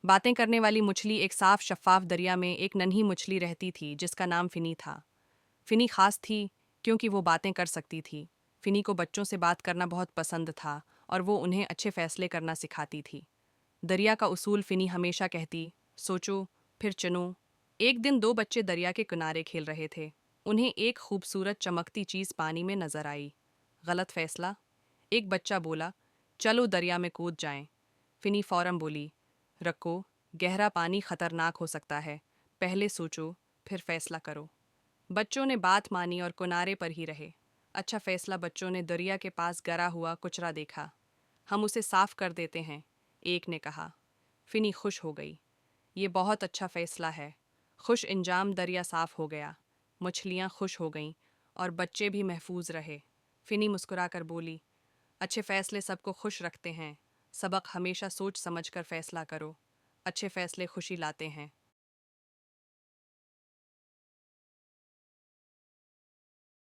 बातें करने वाली मछली। एक साफ शफ्फाफ दरिया में एक नन्ही मछली रहती थी जिसका नाम फिनी था। फिनी खास थी क्योंकि वो बातें कर सकती थी। फिनी को बच्चों से बात करना बहुत पसंद था और वो उन्हें अच्छे फैसले करना सिखाती थी। दरिया का उसूल फिनी हमेशा कहती, सोचो फिर चुनो। एक दिन दो बच्चे दरिया के किनारे खेल रहे थे। उन्हें एक खूबसूरत चमकती चीज पानी में नजर आई। गलत फैसला। एक बच्चा बोला, चलो दरिया में कूद जाएं। फिनी फौरन बोली, रखो, गहरा पानी खतरनाक हो सकता है। पहले सोचो फिर फैसला करो। बच्चों ने बात मानी और किनारे पर ही रहे। अच्छा फैसला। बच्चों ने दरिया के पास गिरा हुआ कुचरा देखा। हम उसे साफ कर देते हैं, एक ने कहा। फिनी खुश हो गई। ये बहुत अच्छा फैसला है। खुश इंजाम दरिया साफ हो गया। मछलियाँ खुश हो गईं और बच्चे भी महफूज रहे। फिनी मुस्कुराकर बोली, अच्छे फैसले सबको खुश रखते हैं। सबक हमेशा सोच समझकर फैसला करो। अच्छे फैसले खुशी लाते हैं।